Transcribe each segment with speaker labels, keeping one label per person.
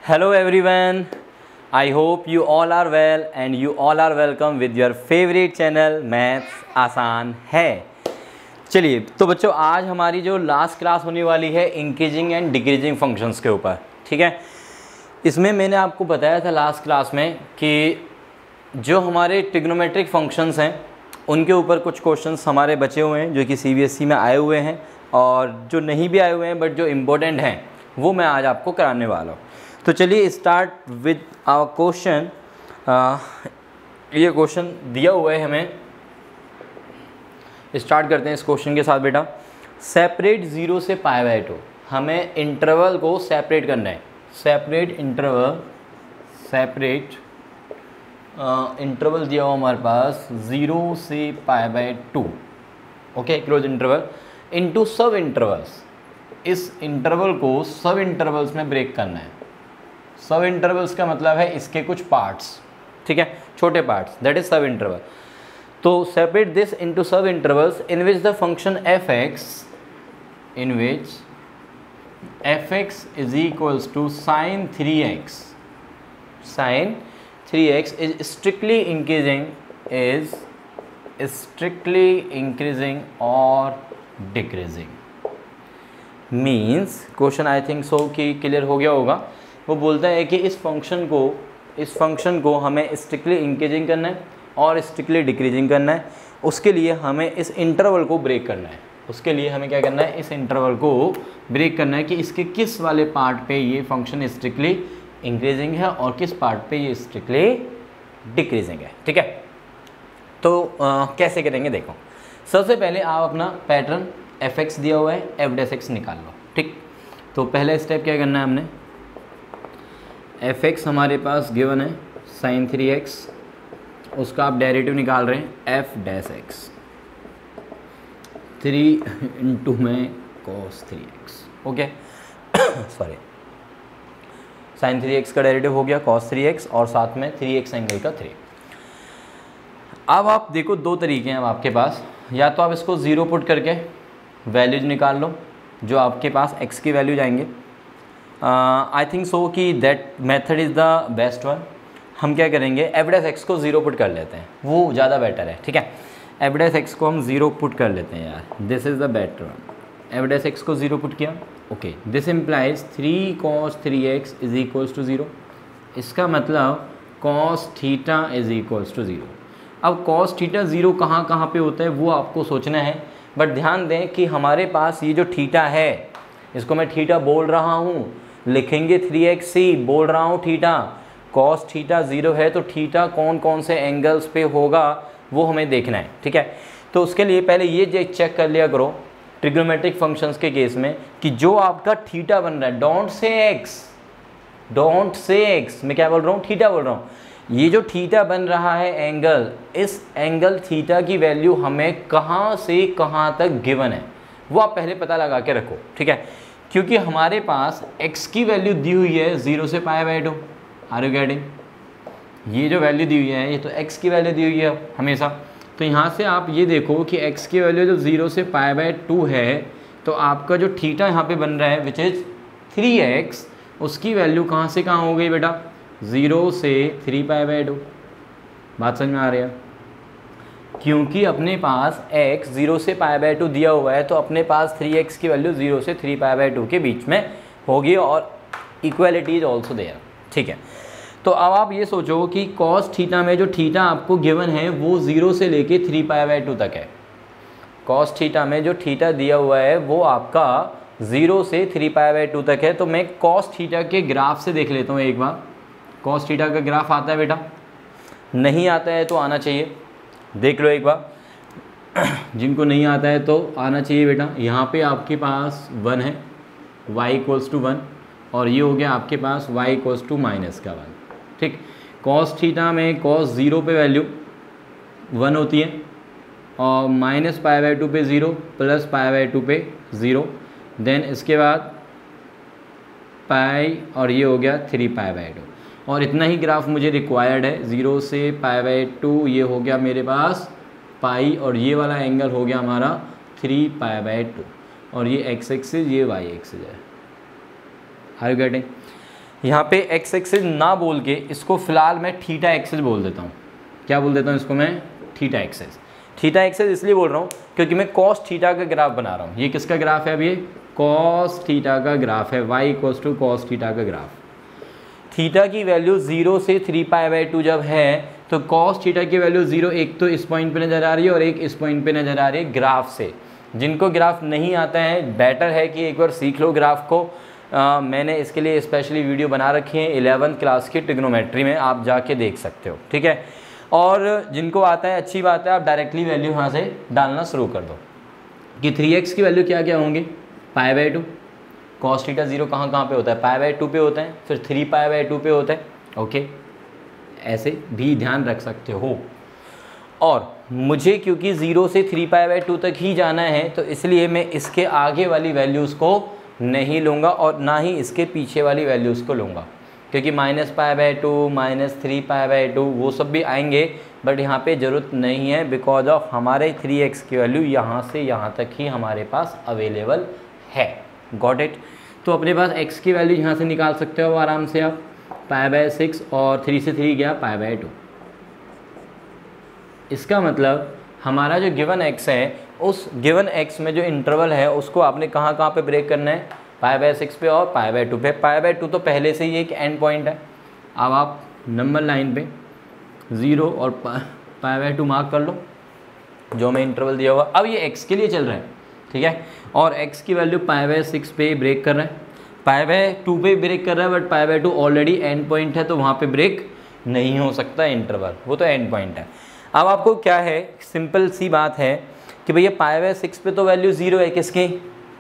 Speaker 1: Hello everyone, I hope you all are well and you all are welcome with your favorite channel maths आसान है। चलिए तो बच्चों, आज हमारी जो लास्ट क्लास होने वाली है इंक्रीजिंग एंड डिक्रीजिंग फंक्शंस के ऊपर, ठीक है। इसमें मैंने आपको बताया था लास्ट क्लास में कि जो हमारे ट्रिग्नोमेट्रिक फंक्शंस हैं उनके ऊपर कुछ क्वेश्चंस हमारे बचे हुए हैं जो कि सीबीएसई में आए हुए हैं, और जो नहीं भी आए हुए हैं बट जो इम्पोर्टेंट हैं वो मैं आज आपको कराने वाला हूँ। तो चलिए स्टार्ट विद आवर क्वेश्चन। ये क्वेश्चन दिया हुआ है हमें, स्टार्ट करते हैं इस क्वेश्चन के साथ। बेटा, सेपरेट 0 से π/2, हमें इंटरवल को सेपरेट करना है। सेपरेट इंटरवल दिया हुआ हमारे पास 0 से π/2, okay, close interval into sub intervals. इस इंटरवल को सब इंटरवल्स में ब्रेक करना है। सब इंटरवल्स का मतलब है इसके कुछ पार्ट्स, ठीक है, छोटे parts, that is sub interval. तो separate this into sub intervals in which the function f(x) is equals to sin 3x is strictly increasing or decreasing। Means question I think so कि clear हो गया होगा। वो बोलता है कि इस फंक्शन को हमें स्ट्रिक्टली इंक्रीजिंग करना है और स्ट्रिक्टली डिक्रीजिंग करना है। उसके लिए हमें इस इंटरवल को ब्रेक करना है। उसके लिए हमें क्या करना है, इस इंटरवल को ब्रेक करना है कि इसके किस वाले पार्ट पे ये फंक्शन स्ट्रिक्टली इंक्रीजिंग है और किस पार्ट पे ये स्ट्रिक्टली डिक्रीजिंग है, ठीक है। तो कैसे करेंगे देखो। सबसे पहले आप अपना पैटर्न f(x) दिया हुआ है, f'(x) निकाल लो, ठीक। तो पहला स्टेप क्या करना है, हमने f(x) हमारे पास गिवन है sin 3x, उसका आप डेरिवेटिव निकाल रहे हैं f'(x), 3 इंटू में cos 3x, okay sorry, sin 3x का डेरिवेटिव हो गया cos 3x और साथ में 3x एंगल का 3। अब आप देखो, दो तरीके हैं अब आपके पास। या तो आप इसको 0 पुट करके वैल्यूज निकाल लो, जो आपके पास x की वैल्यू जाएंगे। आई थिंक सो कि that method is the best one. हम क्या करेंगे, f'(x) को 0 पुट कर लेते हैं, वो ज़्यादा बेटर है, ठीक है। f'(x) को हम 0 पुट कर लेते हैं यार, this is the better one. f'(x) को 0 पुट किया, okay, this implies 3 cos 3x is equals to 0। इसका मतलब cos theta is equals to 0। अब cos थीटा 0 कहाँ पे होता है वो आपको सोचना है, बट ध्यान दें कि हमारे पास ये जो थीटा है, इसको मैं थीटा बोल रहा हूँ, लिखेंगे 3x बोल रहा हूँ थीटा। cos थीटा 0 है तो थीटा कौन कौन से एंगल्स पे होगा वो हमें देखना है, ठीक है। तो उसके लिए पहले ये चेक कर लिया करो ट्रिग्नोमेट्रिक फंक्शंस के केस में कि जो आपका थीटा बन रहा है, डोंट से एक्स, मैं क्या बोल रहा हूँ, थीटा बोल रहा हूँ। ये जो थीटा बन रहा है एंगल, इस एंगल थीटा की वैल्यू हमें कहाँ से कहाँ तक गिवन है वो आप पहले पता लगा के रखो, ठीक है। क्योंकि हमारे पास x की वैल्यू दी हुई है 0 से π/2, आर यू गेटिंग? ये जो वैल्यू दी हुई है ये तो x की वैल्यू दी हुई है हमेशा। तो यहाँ से आप ये देखो कि x की वैल्यू जो 0 से π/2 है, तो आपका जो थीटा यहाँ पे बन रहा है विच इज़ 3x, उसकी वैल्यू कहाँ से कहाँ हो गई बेटा, 0 से 3 π/2। बात समझ में आ रही है? क्योंकि अपने पास x 0 से π/2 दिया हुआ है, तो अपने पास 3x की वैल्यू 0 से 3 π/2 के बीच में होगी और इक्वलिटी इज ऑल्सो देयर, ठीक है। तो अब आप ये सोचो कि cos थीटा में जो थीटा आपको गिवन है वो 0 से लेके 3 π/2 तक है। cos थीटा में जो थीटा दिया हुआ है वो आपका 0 से 3 π/2 तक है। तो मैं cos थीटा के ग्राफ से देख लेता हूँ एक बार। cos थीटा का ग्राफ आता है बेटा? नहीं आता है तो आना चाहिए, देख लो एक बार। जिनको नहीं आता है तो आना चाहिए बेटा। यहाँ पे आपके पास 1 है, y इक्वल्स टू 1, और ये हो गया आपके पास y इक्वल्स टू -1, ठीक। cos थीटा में cos 0 पे वैल्यू 1 होती है और -π/2 पे 0, प्लस π/2 पे 0, देन इसके बाद पाई और ये हो गया 3 π/2, और इतना ही ग्राफ मुझे रिक्वायर्ड है। 0 से π/2 ये हो गया मेरे पास पाई, और ये वाला एंगल हो गया हमारा 3 π/2, और ये x एक्सिस, ये y एक्सिस है। Are you getting? यहाँ पे एक्स एक्सिस ना बोल के इसको फिलहाल मैं थीटा एक्सिस बोल देता हूँ। क्या बोल देता हूँ इसको मैं? Theta axis. थीटा एक्सिस इसलिए बोल रहा हूँ क्योंकि मैं कॉस थीटा का ग्राफ बना रहा हूँ। ये किसका ग्राफ है? अब ये कॉस थीटा का ग्राफ है, y equals to cos theta का ग्राफ। थीटा की वैल्यू 0 से 3π/2 जब है तो कॉस थीटा की वैल्यू 0 एक तो इस पॉइंट पे नज़र आ रही है और एक इस पॉइंट पे नज़र आ रही है ग्राफ से। जिनको ग्राफ नहीं आता है बेटर है कि एक बार सीख लो ग्राफ को। मैंने इसके लिए स्पेशली वीडियो बना रखी है 11th क्लास की ट्रिग्नोमेट्री में, आप जाके देख सकते हो, ठीक है। और जिनको आता है अच्छी बात है, आप डायरेक्टली वैल्यू यहाँ से डालना शुरू कर दो कि 3x की वैल्यू क्या क्या होंगी? π/2। कॉस थीटा 0 कहाँ पे होता है? π/2 पे होता है, फिर 3π/2 पे होता है। ओके, ऐसे भी ध्यान रख सकते हो। और मुझे क्योंकि 0 से 3π/2 तक ही जाना है तो इसलिए मैं इसके आगे वाली वैल्यूज़ को नहीं लूँगा और ना ही इसके पीछे वाली वैल्यूज़ को लूँगा, क्योंकि -π/2 -3π/2 वो सब भी आएंगे, बट यहाँ पे ज़रूरत नहीं है बिकॉज ऑफ हमारे 3x की वैल्यू यहाँ से यहाँ तक ही हमारे पास अवेलेबल है। Got it? तो अपने पास x की वैल्यू यहाँ से निकाल सकते हो आराम से आप, π/6 और 3 से 3 गया π/2। इसका मतलब हमारा जो गिवन x है उस गिवन x में जो इंटरवल है उसको आपने कहाँ पे ब्रेक करना है? π/6 पे और π/2 पे। π/2 तो पहले से ही एक एंड पॉइंट है। अब आप नंबर लाइन पे 0 और π/2 मार्क कर लो जो मैं इंटरवल दिया हुआ। अब ये x के लिए चल रहा है, ठीक है, और x की वैल्यू π/6 पे ब्रेक कर रहा है, π/2 पे ब्रेक कर रहा है, बट π/2 ऑलरेडी एंड पॉइंट है तो वहाँ पे ब्रेक नहीं हो सकता इंटरवल, वो तो एंड पॉइंट है। अब आपको क्या है, सिंपल सी बात है कि भैया π/6 पे तो वैल्यू 0 है, किसकी?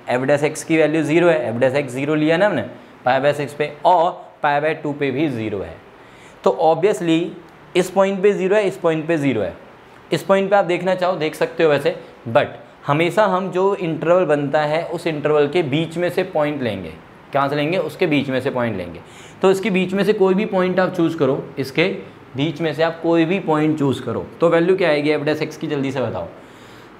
Speaker 1: f' की वैल्यू 0 है, f' 0 लिया ना हमने π/6 पे, और π/2 पे भी 0 है। तो ऑब्वियसली इस पॉइंट पे 0 है, इस पॉइंट पे 0 है। इस पॉइंट पे आप देखना चाहो देख सकते हो वैसे, बट हमेशा हम जो इंटरवल बनता है उस इंटरवल के बीच में से पॉइंट लेंगे। कहाँ से लेंगे? उसके बीच में से पॉइंट लेंगे। तो इसके बीच में से कोई भी पॉइंट आप चूज़ करो, इसके बीच में से आप कोई भी पॉइंट चूज़ करो तो वैल्यू क्या आएगी f' की? जल्दी से बताओ।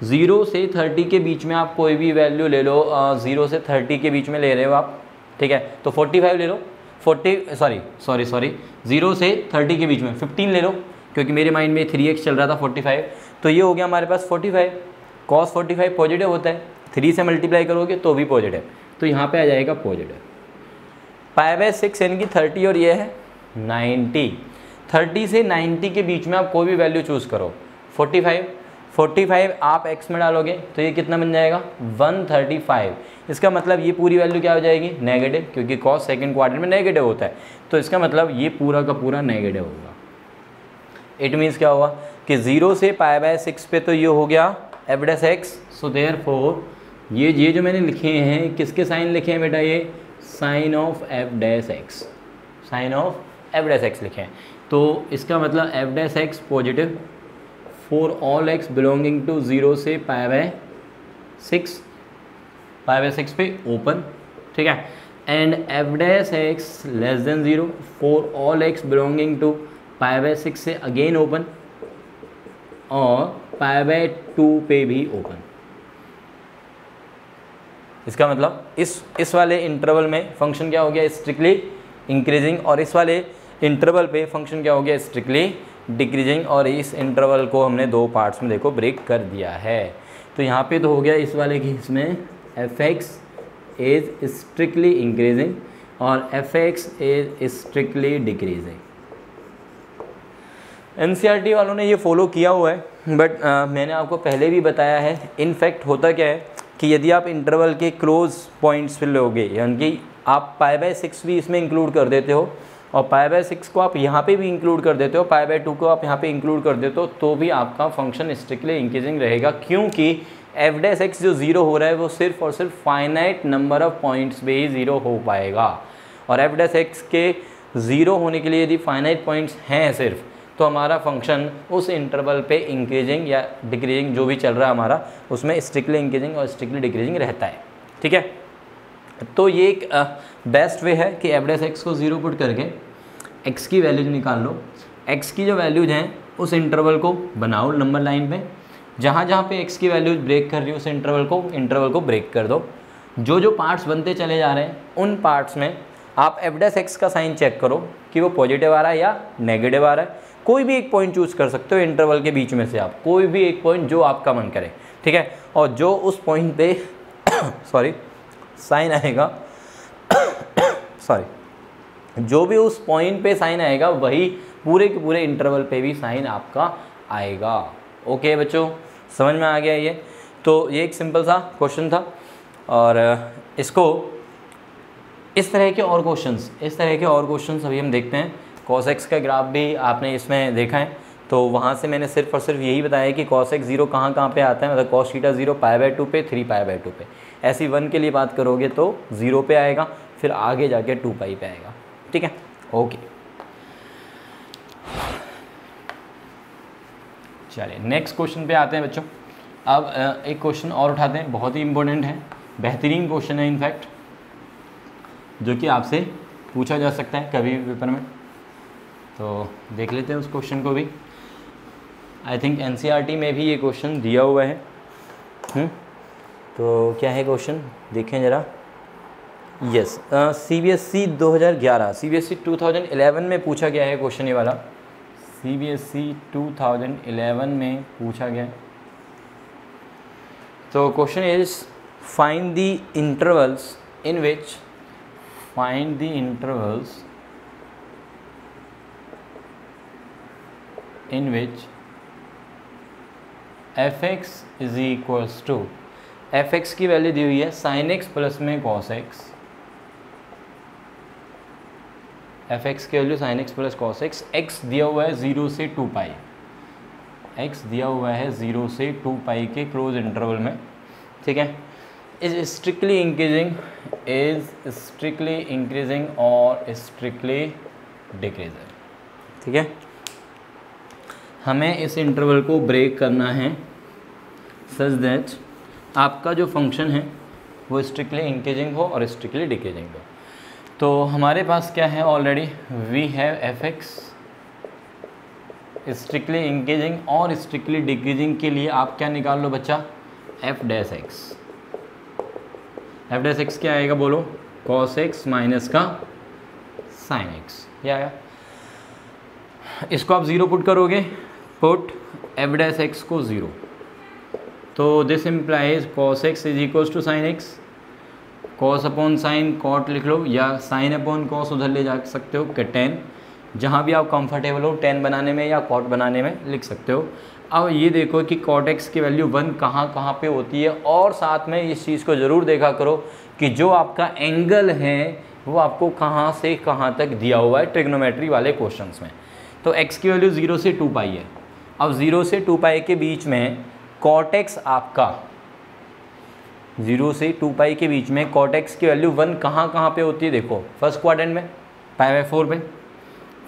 Speaker 1: 0 से 30 के बीच में आप कोई भी वैल्यू ले लो, 0 से 30 के बीच में ले रहे हो आप, ठीक है, तो 45 ले लो। 0 से 30 के बीच में 15 ले लो, क्योंकि मेरे माइंड में 3x चल रहा था 45, तो ये हो गया हमारे पास 45। cos 45 पॉजिटिव होता है, 3 से मल्टीप्लाई करोगे तो भी पॉजिटिव, तो यहाँ पे आ जाएगा पॉजिटिव। π/6 यानी कि 30 और ये है 90। 30 से 90 के बीच में आप कोई भी वैल्यू चूज़ करो। 45 आप x में डालोगे तो ये कितना बन जाएगा? 135। इसका मतलब ये पूरी वैल्यू क्या हो जाएगी? नेगेटिव, क्योंकि cos सेकंड क्वाड्रेंट में नेगेटिव होता है, तो इसका मतलब ये पूरा का पूरा नेगेटिव होगा। इट मीन्स क्या हुआ कि 0 से π/6 पे तो ये हो गया f'। सो देयरफॉर ये जो मैंने लिखे हैं, किसके साइन लिखे हैं बेटा? ये sign of f', sign of f' लिखे हैं। तो इसका मतलब f' positive for all x belonging to 0 से π/6 पे ओपन, ठीक है, and f' less than 0 for all x belonging to π/6 से अगेन ओपन, और π/2 पे भी ओपन। इसका मतलब इस वाले इंटरवल में फंक्शन क्या हो गया? स्ट्रिक्टली इंक्रीजिंग, और इस वाले इंटरवल पे फंक्शन क्या हो गया? Strictly decreasing. और इस इंटरवल को हमने दो पार्ट्स में देखो ब्रेक कर दिया है। तो यहाँ पे तो हो गया इस वाले केस में f(x) इज स्ट्रिक्टली इंक्रीजिंग और f(x) is strictly decreasing. NCERT वालों ने ये फॉलो किया हुआ है, बट मैंने आपको पहले भी बताया है। इनफैक्ट होता क्या है कि यदि आप इंटरवल के क्लोज पॉइंट्स फिर लोगे, यानी कि आप π/6 भी इसमें इंक्लूड कर देते हो और π/6 को आप यहाँ पे भी इंक्लूड कर देते हो, π/2 को आप यहाँ पे इंक्लूड कर देते हो, तो भी आपका फंक्शन स्ट्रिक्टली इंक्रीजिंग रहेगा, क्योंकि f(x) जो 0 हो रहा है वो सिर्फ और सिर्फ फाइनाइट नंबर ऑफ पॉइंट्स पे ही 0 हो पाएगा। और f(x) के 0 होने के लिए यदि फाइनाइट पॉइंट्स हैं सिर्फ, तो हमारा फंक्शन उस इंटरवल पे इंक्रीजिंग या डिक्रीजिंग जो भी चल रहा है हमारा, उसमें स्ट्रिक्टली इंक्रीजिंग और स्ट्रिक्टली डिक्रीजिंग रहता है। ठीक है, तो ये एक बेस्ट वे है कि f(x) को 0 पुट करके x की वैल्यूज निकाल लो। x की जो वैल्यूज हैं उस इंटरवल को बनाओ नंबर लाइन पे, जहाँ जहाँ पे x की वैल्यूज ब्रेक कर रही है उस इंटरवल को ब्रेक कर दो। जो जो पार्ट्स बनते चले जा रहे हैं उन पार्ट्स में आप एफ डैश एक्स का साइन चेक करो कि वो पॉजिटिव आ रहा है या नेगेटिव आ रहा है। कोई भी एक पॉइंट चूज़ कर सकते हो इंटरवल के बीच में से, आप कोई भी एक पॉइंट जो आपका मन करे, ठीक है। और जो उस पॉइंट पे सॉरी साइन आएगा सॉरी जो भी उस पॉइंट पे साइन आएगा वही पूरे के पूरे इंटरवल पे भी साइन आपका आएगा। ओके बच्चों, समझ में आ गया ये? तो ये एक सिंपल सा क्वेश्चन था। और इसको इस तरह के और क्वेश्चंस अभी हम देखते हैं। cos x का ग्राफ भी आपने इसमें देखा है, तो वहाँ से मैंने सिर्फ और सिर्फ यही बताया कि cos x 0 कहाँ पे आता है, मतलब cos थीटा 0 π/2 पे 3π/2 पे। ऐसी 1 के लिए बात करोगे तो 0 पे आएगा, फिर आगे जाके 2π पे आएगा, ठीक है। ओके चलिए नेक्स्ट क्वेश्चन पे आते हैं बच्चों। अब एक क्वेश्चन और उठाते हैं, बहुत ही इंपॉर्टेंट है, बेहतरीन क्वेश्चन है इनफैक्ट, जो कि आपसे पूछा जा सकता है कभी भी पेपर में। तो देख लेते हैं उस क्वेश्चन को भी। आई थिंक एनसीईआरटी में भी ये क्वेश्चन दिया हुआ है। तो क्या है क्वेश्चन, देखें ज़रा। यस, सीबीएसई 2011, सीबीएसई 2011 में पूछा गया है क्वेश्चन ये वाला। सीबीएसई 2011 में पूछा गया है। तो question is find the intervals in which fx is equals to, fx की वैल्यू दी हुई है sin x प्लस में cos x, fx की वैल्यू sin x plus cos x, x दिया हुआ है 0 से 2π, x दिया हुआ है 0 से 2π के क्लोज इंटरवल में, ठीक है। इज स्ट्रिक्टली इंक्रीजिंग और स्ट्रिक्टली डिक्रीजिंग, ठीक है। हमें इस इंटरवल को ब्रेक करना है सच दैट आपका जो फंक्शन है वो स्ट्रिक्टली इंक्रीजिंग हो और स्ट्रिक्टली डिक्रीजिंग हो। तो हमारे पास क्या है already, we have f x. Strictly increasing और स्ट्रिक्टली डिक्रीजिंग के लिए आप क्या निकाल लो बच्चा, f dash x. F dash x क्या आएगा बोलो, कॉस एक्स माइनस का साइन एक्स, ये आया। इसको आप 0 पुट करोगे, पुट एफ डैश एक्स को 0, तो this implies cos x is equals to sine x. Cos upon sine cot लिख लो, या साइन अपॉन कॉस उधर ले जा सकते हो कि टेन, जहाँ भी आप कंफर्टेबल हो टेन बनाने में या कॉट बनाने में लिख सकते हो। अब ये देखो कि कॉट एक्स की वैल्यू 1 कहाँ पे होती है, और साथ में इस चीज़ को ज़रूर देखा करो कि जो आपका एंगल है वो आपको कहाँ से कहाँ तक दिया हुआ है ट्रिग्नोमेट्री वाले क्वेश्चंस में। तो x की वैल्यू 0 से 2π है। अब 0 से 2π के बीच में कॉट एक्स आपका 0 से 2π के बीच में कॉट एक्स की वैल्यू 1 कहाँ पे होती है, देखो फर्स्ट क्वाड्रेंट में π/4 पे,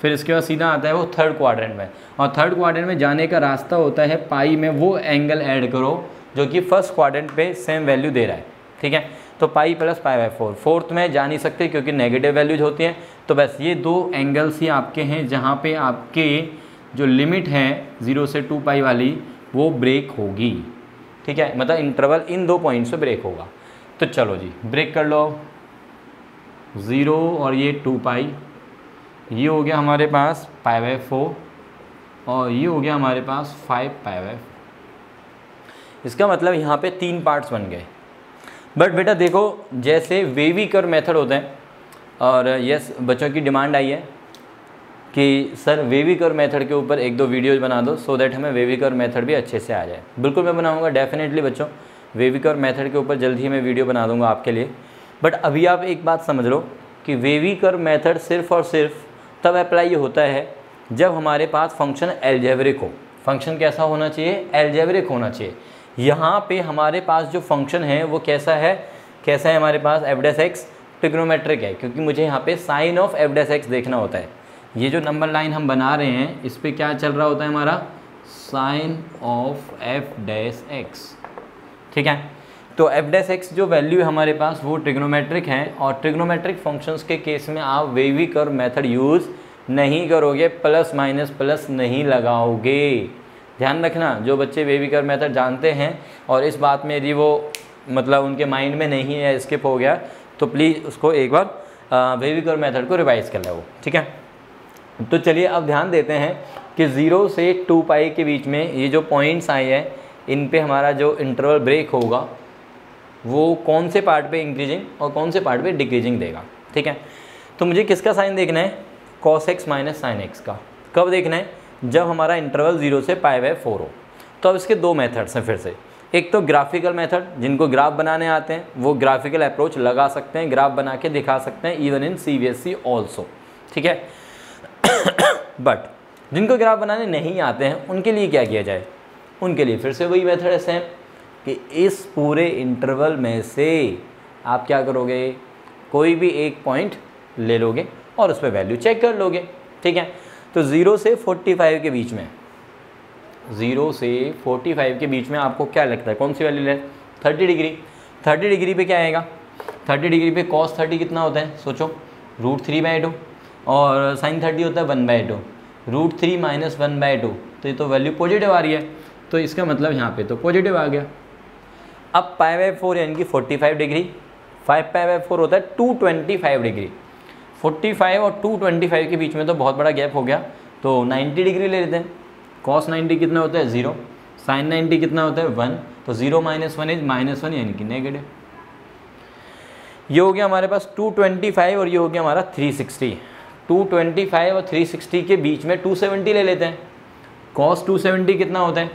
Speaker 1: फिर इसके बाद सीधा आता है वो थर्ड क्वाड्रेंट में, और थर्ड क्वाड्रेंट में जाने का रास्ता होता है पाई में वो एंगल ऐड करो जो कि फर्स्ट क्वाड्रेंट पे सेम वैल्यू दे रहा है, ठीक है। तो पाई प्लस π/4, फोर्थ में जा नहीं सकते क्योंकि नेगेटिव वैल्यूज होती हैं। तो बस ये दो एंगल्स ही आपके हैं जहाँ पे आपके जो लिमिट है 0 से 2π वाली वो ब्रेक होगी, ठीक है, मतलब इंटरवल इन दो पॉइंट से ब्रेक होगा। तो चलो जी ब्रेक कर लो, 0 और ये 2π, ये हो गया हमारे पास π/4 और ये हो गया हमारे पास 5π/4। इसका मतलब यहाँ पे 3 पार्ट्स बन गए। बट बेटा देखो जैसे वेवी कर्व मेथड होते हैं, और यस बच्चों की डिमांड आई है कि सर वेवी कर्व मेथड के ऊपर 1-2 वीडियोज़ बना दो सो दैट हमें वेवी कर्व मेथड भी अच्छे से आ जाए। बिल्कुल मैं बनाऊंगा डेफिनेटली बच्चों, वेवी कर्व मेथड के ऊपर जल्द ही मैं वीडियो बना दूंगा आपके लिए। बट अभी आप एक बात समझ लो कि वेवी कर्व मेथड सिर्फ और सिर्फ तब अप्लाई होता है जब हमारे पास फंक्शन एल्जेब्रिक हो। फंक्शन कैसा होना चाहिए, एल्जेब्रिक होना चाहिए। यहाँ पे हमारे पास जो फंक्शन है वो कैसा है हमारे पास एफ डैश एक्स ट्रिग्नोमेट्रिक है, क्योंकि मुझे यहाँ पे sine of f dash x देखना होता है। ये जो नंबर लाइन हम बना रहे हैं इस पे क्या चल रहा होता है हमारा, sine of f dash x, ठीक है। तो एफ डैश एक्स जो वैल्यू है हमारे पास वो ट्रिग्नोमेट्रिक है, और ट्रिग्नोमेट्रिक फंक्शंस के केस में आप वेवी कर्व मेथड यूज़ नहीं करोगे, प्लस माइनस प्लस नहीं लगाओगे। ध्यान रखना, जो बच्चे वेवी कर्व मेथड जानते हैं और इस बात में यदि वो मतलब उनके माइंड में नहीं है, स्किप हो गया, तो प्लीज़ उसको एक बार वेविक और मेथड को रिवाइज कर ले वो, ठीक है। तो चलिए अब ध्यान देते हैं कि 0 से 2 पाई के बीच में ये जो पॉइंट्स आए हैं इन पे हमारा जो इंटरवल ब्रेक होगा वो कौन से पार्ट पे इंक्रीजिंग और कौन से पार्ट पे डिक्रीजिंग देगा, ठीक है। तो मुझे किसका साइन देखना है, cos x minus sine x का। कब देखना है, जब हमारा इंटरवल 0 से π/4 हो। तो अब इसके दो मेथड्स हैं फिर से, एक तो ग्राफिकल मेथड, जिनको ग्राफ बनाने आते हैं वो ग्राफिकल अप्रोच लगा सकते हैं, ग्राफ बना के दिखा सकते हैं, इवन इन CBSE ऑल्सो, ठीक है। बट जिनको ग्राफ बनाने नहीं आते हैं उनके लिए क्या किया जाए, उनके लिए फिर से वही मेथड है सेम कि इस पूरे इंटरवल में से आप क्या करोगे, कोई भी एक पॉइंट ले लोगे और उस पर वैल्यू चेक कर लोगे, ठीक है। तो 0 से 45 के बीच में, 0 से 45 के बीच में आपको क्या लगता है कौन सी वैल्यू लें, 30 डिग्री। 30 डिग्री पे क्या आएगा, 30 डिग्री पे cos 30 कितना होता है, सोचो √3/2 और sin 30 होता है 1/2, √3 माइनस 1/2, तो ये तो वैल्यू पॉजिटिव आ रही है, तो इसका मतलब यहाँ पे तो पॉजिटिव आ गया। अब π/4 यानी कि 45 डिग्री, 5π/4 होता है 225 डिग्री। 45 और 225 के बीच में तो बहुत बड़ा गैप हो गया, तो 90 डिग्री ले लेते हैं। cos 90 कितना होता है 0, sin 90 कितना होता है 1, तो 0 माइनस 1 इज -1 यानी कि नेगेटिव। ये हो गया हमारे पास 225 और ये हो गया हमारा 360। 225 और 360 के बीच में 270 ले लेते हैं। cos 270 कितना होता है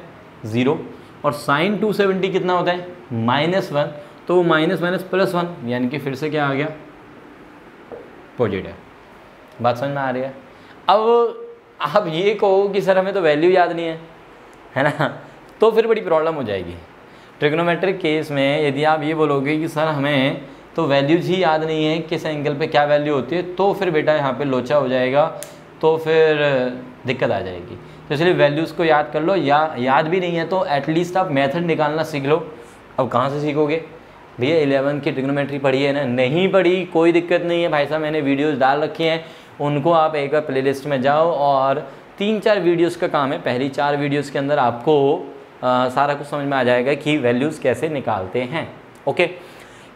Speaker 1: 0 और sin 270 कितना होता है -1, तो माइनस माइनस +1 यानी कि फिर से क्या आ गया, पॉजिटिव। बात समझ में आ रही है। अब आप ये कहो कि सर हमें तो वैल्यू याद नहीं है ना, तो फिर बड़ी प्रॉब्लम हो जाएगी। ट्रिग्नोमेट्रिक केस में यदि आप ये बोलोगे कि सर हमें तो वैल्यूज ही याद नहीं है किस एंगल पे क्या वैल्यू होती है, तो फिर बेटा यहाँ पे लोचा हो जाएगा, तो फिर दिक्कत आ जाएगी। तो इसलिए वैल्यूज़ को याद कर लो, या याद भी नहीं है तो एटलीस्ट आप मेथड निकालना सीख लो। अब कहाँ से सीखोगे भैया, 11 की ट्रिग्नोमेट्री पढ़ी है ना, नहीं पढ़ी कोई दिक्कत नहीं है भाई साहब, मैंने वीडियोस डाल रखी हैं, उनको आप एक बार प्लेलिस्ट में जाओ और 3-4 वीडियोस का काम है, पहली 4 वीडियोस के अंदर आपको सारा कुछ समझ में आ जाएगा कि वैल्यूज़ कैसे निकालते हैं। ओके,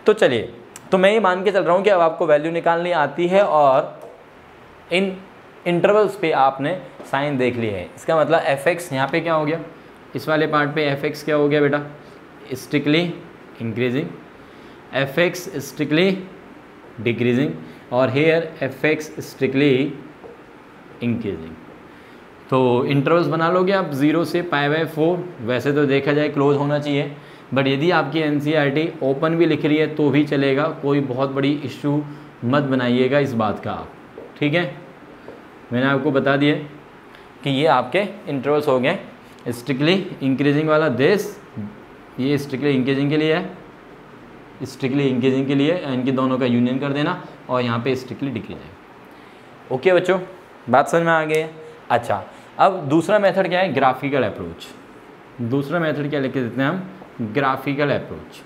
Speaker 1: तो चलिए, तो मैं ये मान के चल रहा हूँ कि अब आपको वैल्यू निकालनी आती है और इन इंटरवल्स पे आपने साइन देख लिया है। इसका मतलब fx यहाँ पे क्या हो गया, इस वाले पार्ट पे fx क्या हो गया बेटा, strictly increasing, fx strictly decreasing और हेयर fx स्ट्रिक्टली इंक्रीजिंग। तो इंटरवल्स बना लोगे आप 0 से π/4, वैसे तो देखा जाए क्लोज होना चाहिए, बट यदि आपकी NCERT ओपन भी लिख रही है तो भी चलेगा, कोई बहुत बड़ी इशू मत बनाइएगा इस बात का आप, ठीक है। मैंने आपको बता दिया कि ये आपके इंटरवल्स हो गए। स्ट्रिक्टली इंक्रीजिंग वाला दिस, ये स्ट्रिक्टली इंक्रीजिंग के लिए है, स्ट्रिक्टली इंक्रीजिंग के लिए इनकी दोनों का यूनियन कर देना और यहाँ पे स्ट्रिक्टली डिक्रीजिंग। ओके बच्चों, बात समझ में आ गई है। अच्छा, अब दूसरा मेथड क्या है, ग्राफिकल अप्रोच। दूसरा मेथड क्या लिख देते हैं हम, ग्राफिकल अप्रोच।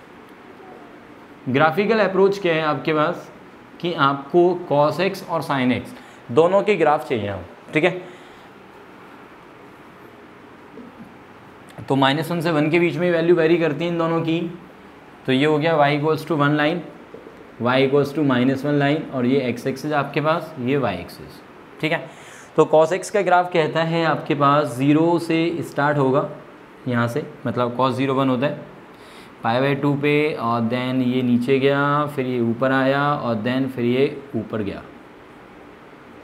Speaker 1: ग्राफिकल अप्रोच क्या है आपके पास कि आपको cos x और sin x दोनों के ग्राफ चाहिए हम, ठीक है। तो -1 से 1 के बीच में वैल्यू वेरी करती है इन दोनों की, तो ये हो गया y = 1 लाइन, y = -1 लाइन और ये x एक्सिस आपके पास, ये y एक्सिस, ठीक है। तो cos x का ग्राफ कहता है आपके पास 0 से स्टार्ट होगा, यहाँ से मतलब cos 0 1 होता है π/2 पे, और देन ये नीचे गया, फिर ये ऊपर आया और देन फिर ये ऊपर गया।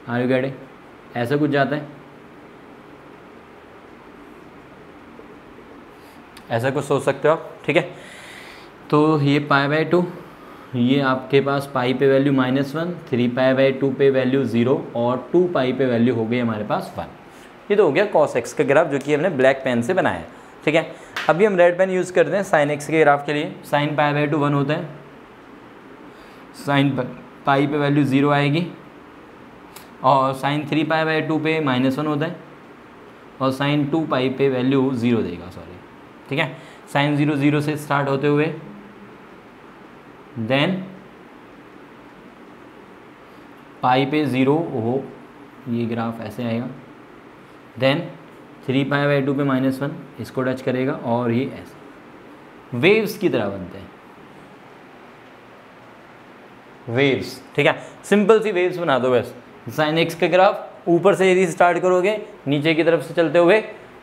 Speaker 1: Are you getting? ऐसा कुछ जाता है, ऐसा कुछ सोच सकते हो आप, ठीक है। तो ये π/2, ये आपके पास पाई पे वैल्यू -1, 3π/2 पे वैल्यू 0 और 2π पे वैल्यू हो गई हमारे पास 1। ये तो हो गया cos x का ग्राफ जो कि हमने ब्लैक पेन से बनाया है, ठीक है। अभी हम रेड पेन यूज़ करते हैं sin x के ग्राफ के लिए। sin π/2 1 होता है, sin पाई पे वैल्यू 0 आएगी और sin 3π/2 पे -1 होता है और sin 2π पे वैल्यू 0 देगा, सॉरी, ठीक है। sin 0 0 से स्टार्ट होते हुए देन पाई पे 0 हो, ये ग्राफ ऐसे आएगा, देन 3π/2 पे -1 इसको टच करेगा और ये ऐसे वेव्स की तरह बनते हैं। वेव्स, ठीक है, सिंपल सी वेव्स बना दो बस। साइन एक्स का ग्राफ ऊपर से यदि स्टार्ट करोगे नीचे की तरफ से चलते हुए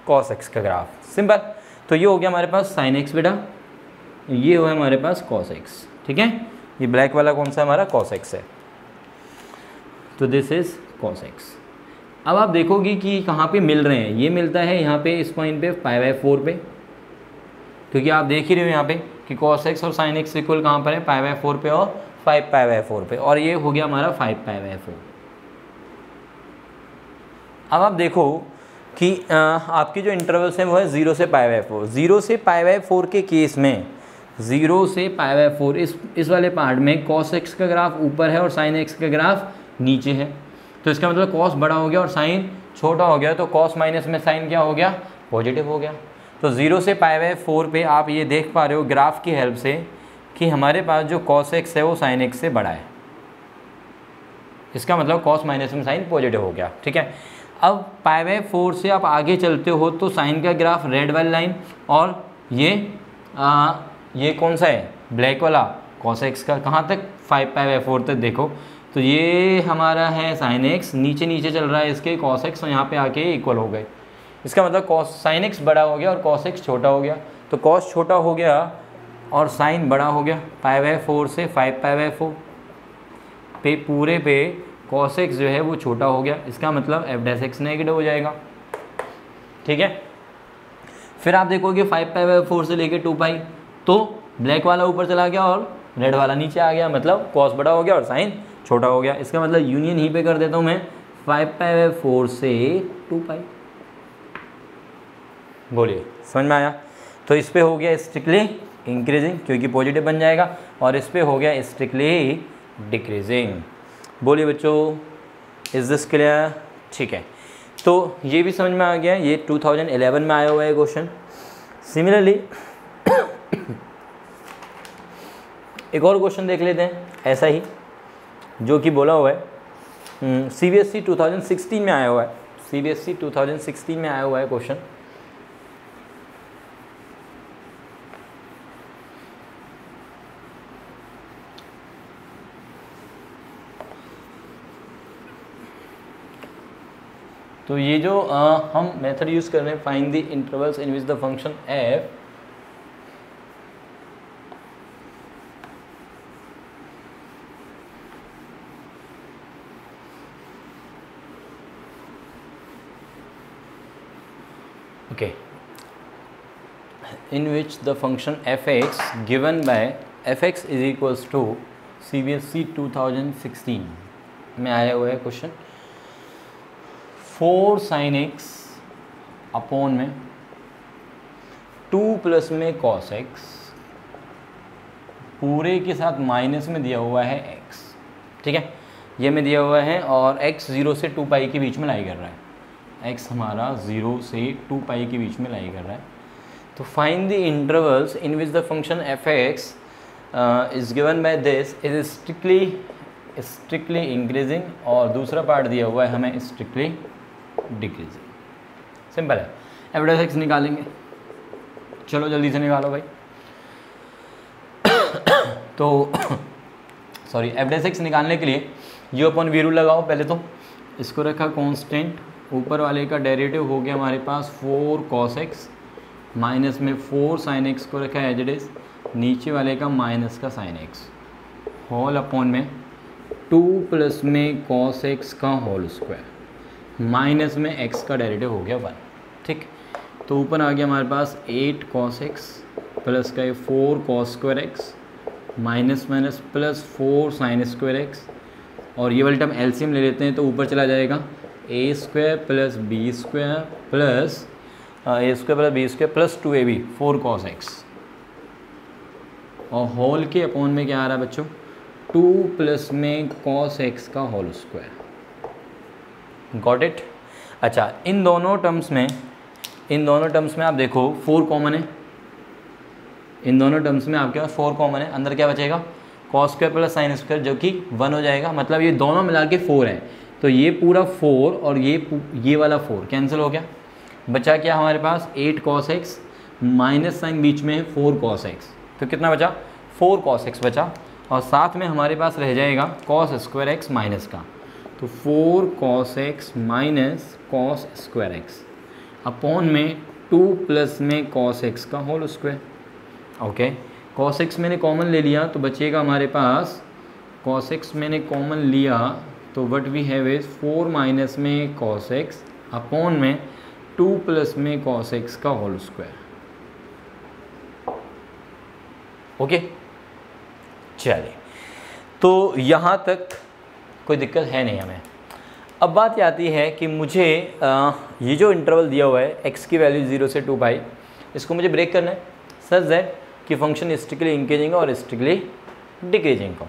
Speaker 1: कॉस एक्स का ग्राफ, सिंपल। तो ये हो गया हमारे पास साइन एक्स बेटा, ये हुआ हमारे पास कॉस एक्स, ठीक है। ये ब्लैक वाला कौन सा हमारा कॉस एक्स है, तो दिस इज कॉस एक्स। अब आप देखोगे कि कहाँ पे मिल रहे हैं, ये मिलता है यहाँ पे इस पॉइंट पे π/4 पे, क्योंकि आप देख ही रहे हो यहाँ पे कि cos x और sin x इक्वल कहाँ पर है π/4 पे और 5π/4 पे, और ये हो गया हमारा 5π/4। अब आप देखो कि आपके जो इंटरवल्स हैं वो है 0 से π/4। 0 से π/4 के केस में 0 से π/4 इस वाले पार्ट में cos x का ग्राफ ऊपर है और sin x का ग्राफ नीचे है, तो इसका मतलब cos बड़ा हो गया और sin छोटा हो गया, तो cos माइनस में sin क्या हो गया, पॉजिटिव हो गया। तो 0 से π/4 पे आप ये देख पा रहे हो ग्राफ की हेल्प से कि हमारे पास जो cos x है वो sin x से बड़ा है, इसका मतलब cos माइनस में sin पॉजिटिव हो गया, ठीक है। अब π/4 से आप आगे चलते हो तो sin का ग्राफ रेड वाली लाइन, और ये कौन सा है, ब्लैक वाला cos x का, कहाँ तक 5π/4 तक देखो, तो ये हमारा है sin x, नीचे नीचे चल रहा है इसके cos x, और यहाँ पे आके इक्वल हो गए, इसका मतलब sin x बड़ा हो गया और cos x छोटा हो गया। तो cos छोटा हो गया और sin बड़ा हो गया, π/4 से 5π/4 पे पूरे पे cos x जो है वो छोटा हो गया, इसका मतलब f' नेगेटिव हो जाएगा, ठीक है। फिर आप देखोगे 5π/4 से लेके 2π, तो ब्लैक वाला ऊपर चला गया और रेड वाला नीचे आ गया, मतलब cos बड़ा हो गया और sin छोटा हो गया, इसका मतलब यूनियन ही पे कर देता हूँ मैं 5π/4 से 2π। बोलिए समझ में आया। तो इस पे हो गया स्ट्रिक्टली इंक्रीजिंग क्योंकि पॉजिटिव बन जाएगा, और इस पे हो गया स्ट्रिक्टली डिक्रीजिंग। बोलिए बच्चों, इज दिस क्लियर, ठीक है। तो ये भी समझ में आ गया, ये 2011 में आया हुआ है क्वेश्चन। सिमिलरली एक और क्वेश्चन देख लेते हैं ऐसा ही, जो कि बोला हुआ है CBSE 2016 में आया हुआ है, CBSE 2016 में आया हुआ है क्वेश्चन। तो ये जो हम मेथड यूज़ कर रहे हैं, find the intervals in which the function f in which the function fx given by fx is equals to CBSE 2016 में आया हुआ है क्वेश्चन। 4 sin x अपॉन में 2 प्लस में cos x पूरे के साथ माइनस में दिया हुआ है x, ठीक है, ये में दिया हुआ है, और x 0 से 2π के बीच में लाई कर रहा है, x हमारा 0 से 2π के बीच में लाई कर रहा है। तो find the intervals in which the function fx is given by this is strictly increasing, और दूसरा पार्ट दिया हुआ है हमें स्ट्रिक्टली डिक्रीजिंग। सिंपल है, f' निकालेंगे, चलो जल्दी से निकालो भाई। तो सॉरी, f' निकालने के लिए u अपॉन वी रूल लगाओ। पहले तो इसको रखा कांस्टेंट, ऊपर वाले का डेरिवेटिव हो गया हमारे पास 4 cos x, माइनस में 4 sin x को रखा एज इट इज़, नीचे वाले का माइनस का sin x, होल अपॉन में 2 प्लस में cos x का होल स्क्वायर, माइनस में x का डेरिवेटिव हो गया 1, ठीक। तो ऊपर आ गया हमारे पास 8 cos x प्लस का 4 cos square x minus minus plus 4 sin square x, और ये वाली टर्म एलसीएम ले लेते हैं तो ऊपर चला जाएगा a square plus b square plus a square plus b square plus 2ab 4 cos x, और होल के अपॉन में क्या आ रहा है बच्चों, 2 प्लस में cos x का होल स्क्वायर। Got it. अच्छा, इन दोनों टर्म्स में आप देखो 4 कॉमन है, इन दोनों टर्म्स में आपके पास 4 कॉमन है, अंदर क्या बचेगा, cos square plus sin square, जो कि 1 हो जाएगा, मतलब ये दोनों मिला के 4 है, तो ये पूरा 4 और ये वाला 4 कैंसिल हो गया, बचा क्या हमारे पास 8 cos x, माइनस साइन बीच में है 4 cos x, तो कितना बचा 4 cos x बचा, और साथ में हमारे पास रह जाएगा कॉस स्क्वायर एक्स माइनस का, तो 4 cos x minus cos square x upon में 2 प्लस में cos x का whole square. Okay, cos x मैंने कॉमन ले लिया तो बचेगा हमारे पास, cos x मैंने कॉमन लिया तो what we have is 4 minus में cos x अपॉन में 2 प्लस में cos x का होल स्क्वायर। ओके, चलिए, तो यहाँ तक कोई दिक्कत है नहीं हमें। अब बात ये आती है कि मुझे ये जो इंटरवल दिया हुआ है x की वैल्यू 0 से 2 पाई, इसको मुझे ब्रेक करना है सच दैट कि फंक्शन स्ट्रिक्टली इंक्रीजिंग और स्ट्रिक्टली डिक्रीजिंग को।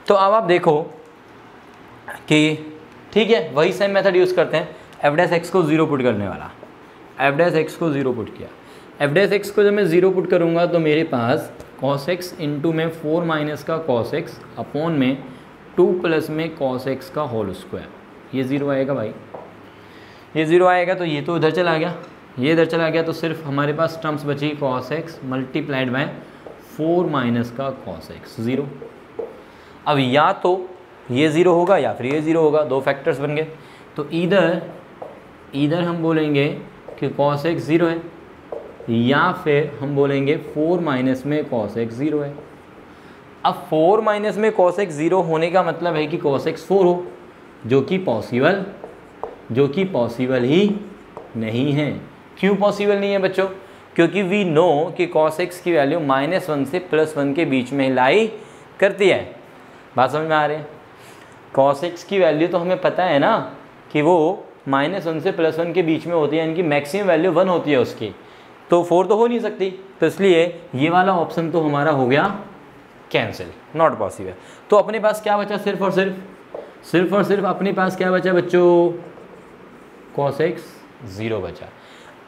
Speaker 1: तो अब आप देखो कि ठीक है, वही सेम मेथड यूज़ करते हैं, एफ डैश एक्स को 0 पुट करने वाला, एफ डैश एक्स को 0 पुट किया, एफ डैश एक्स को जब मैं 0 पुट करूँगा तो मेरे पास cos x इंटू में 4 माइनस का cos x अपॉन में 2 प्लस में cos x का होल स्क्वायर, ये 0 आएगा भाई, ये 0 आएगा तो ये तो इधर चला गया, ये इधर चला गया, तो सिर्फ हमारे पास टर्म्स बची cos x multiplied by 4 minus का cos x 0। अब या तो ये 0 होगा या फिर ये 0 होगा, दो फैक्टर्स बन गए, तो इधर हम बोलेंगे कि cos x 0 है या फिर हम बोलेंगे 4 माइनस में cos x 0 है। अब 4 माइनस में cos x 0 होने का मतलब है कि cos x 4 हो, जो कि पॉसिबल ही नहीं है। क्यों पॉसिबल नहीं है बच्चों? क्योंकि वी नो कि cos x की वैल्यू -1 से +1 के बीच में लाई करती है। बात समझ में आ रही है? cos x की वैल्यू तो हमें पता है ना कि वो -1 से +1 के बीच में होती है, यानी कि मैक्सिमम वैल्यू 1 होती है उसकी, तो 4 तो हो नहीं सकती, तो इसलिए ये वाला ऑप्शन तो हमारा हो गया कैंसिल, नॉट पॉसिबल। तो अपने पास क्या बचा? सिर्फ और सिर्फ अपने पास क्या बचा बच्चों? cos x 0 बचा।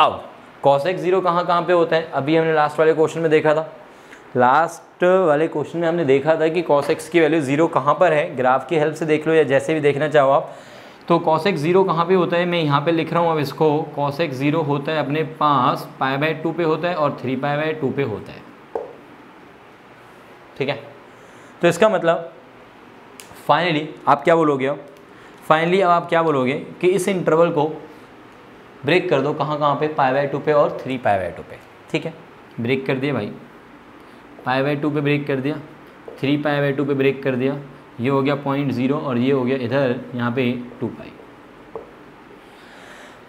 Speaker 1: अब cos x 0 कहाँ पे होता है? अभी हमने लास्ट वाले क्वेश्चन में देखा था, लास्ट वाले क्वेश्चन में हमने देखा था कि cos x की वैल्यू 0 कहाँ पर है। ग्राफ की हेल्प से देख लो या जैसे भी देखना चाहो आप। तो cos x 0 कहाँ पे होता है? मैं यहाँ पे लिख रहा हूँ अब इसको। cos x 0 होता है अपने पास π/2 पे होता है और 3π/2 पे होता है, ठीक है। तो इसका मतलब फाइनली आप क्या बोलोगे? अब आप क्या बोलोगे कि इस इंटरवल को ब्रेक कर दो, कहाँ पे? π/2 पे और 3π/2 पे, ठीक है। ब्रेक कर दिया भाई, π/2 पे ब्रेक कर दिया, 3π/2 पे ब्रेक कर दिया, ये हो गया 0.0 और ये हो गया इधर यहाँ पे 2π।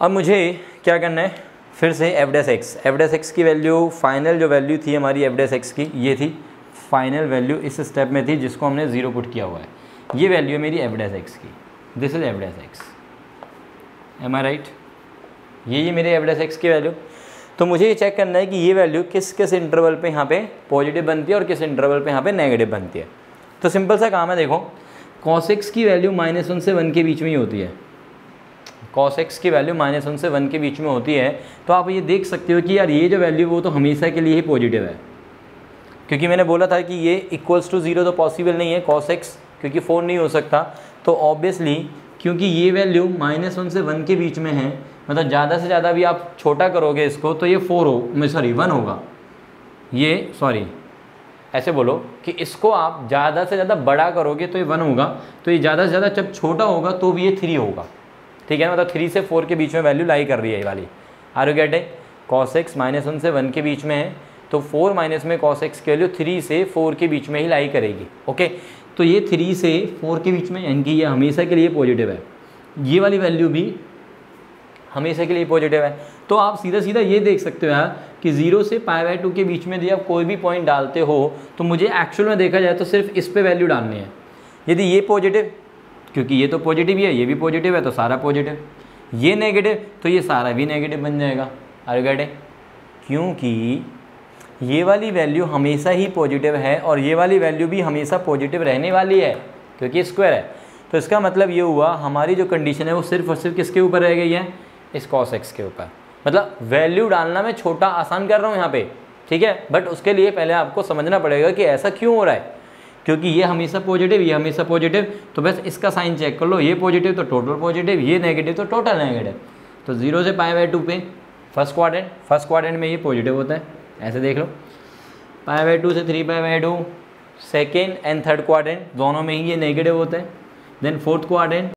Speaker 1: अब मुझे क्या करना है? फिर से एफ डैश एक्स की वैल्यू, फाइनल जो वैल्यू थी हमारी एफ डैश एक्स की, ये थी फाइनल वैल्यू इस स्टेप में थी जिसको हमने 0 पुट किया हुआ है। ये वैल्यू है मेरी एफ डैश एक्स की, this is f dash x, am I right? ये मेरे एफ डैश एक्स की वैल्यू। तो मुझे ये चेक करना है कि ये वैल्यू किस किस इंटरवल पे यहाँ पे पॉजिटिव बनती है और किस इंटरवल पे यहाँ पे नेगेटिव बनती है। तो सिंपल सा काम है, देखो cos x की वैल्यू -1 से 1 के बीच में ही होती है। cos x की वैल्यू -1 से 1 के बीच में होती है, तो आप ये देख सकते हो कि यार ये जो वैल्यू वो तो हमेशा के लिए ही पॉजिटिव है, क्योंकि मैंने बोला था कि ये इक्वल्स टू 0 तो पॉसिबल नहीं है cos x, क्योंकि 4 नहीं हो सकता। तो ऑब्वियसली क्योंकि ये वैल्यू -1 से 1 के बीच में है, मतलब ज़्यादा से ज़्यादा भी आप छोटा करोगे इसको तो ये 1 होगा, ये सॉरी ऐसे बोलो कि इसको आप ज़्यादा से ज़्यादा बड़ा करोगे तो ये 1 होगा, तो ये ज़्यादा से ज़्यादा जब छोटा होगा तो भी ये 3 होगा, ठीक है। मतलब 3 से 4 के बीच में वैल्यू लाई कर रही है ये वाली। Are you getting? cos x -1 से 1 के बीच में है, तो 4 माइनस में cos x की वैल्यू 3 से 4 के बीच में ही लाई करेगी। ओके, तो ये 3 से 4 के बीच में, यानी कि ये हमेशा के लिए पॉजिटिव है, ये वाली वैल्यू भी हमेशा के लिए पॉजिटिव है। तो आप सीधा ये देख सकते हो यार कि 0 से π/2 के बीच में यदि आप कोई भी पॉइंट डालते हो तो मुझे एक्चुअल में देखा जाए तो सिर्फ इस पे वैल्यू डालनी है। यदि ये पॉजिटिव, क्योंकि ये तो पॉजिटिव ही है, ये भी पॉजिटिव है तो सारा पॉजिटिव, ये नेगेटिव तो ये सारा भी नेगेटिव बन जाएगा। Are you getting? क्योंकि ये वाली वैल्यू हमेशा ही पॉजिटिव है और ये वाली वैल्यू भी हमेशा पॉजिटिव रहने वाली है, क्योंकि स्क्वायर है। तो इसका मतलब ये हुआ हमारी जो कंडीशन है वो सिर्फ और सिर्फ किसके ऊपर रह गई है? इस cos x के ऊपर। मतलब वैल्यू डालना मैं छोटा आसान कर रहा हूँ यहाँ पे, ठीक है, बट उसके लिए पहले आपको समझना पड़ेगा कि ऐसा क्यों हो रहा है, क्योंकि ये हमेशा पॉजिटिव, ये हमेशा पॉजिटिव, तो बस इसका साइन चेक कर लो, ये पॉजिटिव तो टोटल पॉजिटिव, ये नेगेटिव तो टोटल नेगेटिव। तो 0 से π/2 पे फर्स्ट क्वाड्रेंट में ये पॉजिटिव होता है, ऐसे देख लो। π/2 से 3π/2 सेकेंड एंड थर्ड क्वाड्रेंट दोनों में ही ये नेगेटिव होते हैं। Then fourth quadrant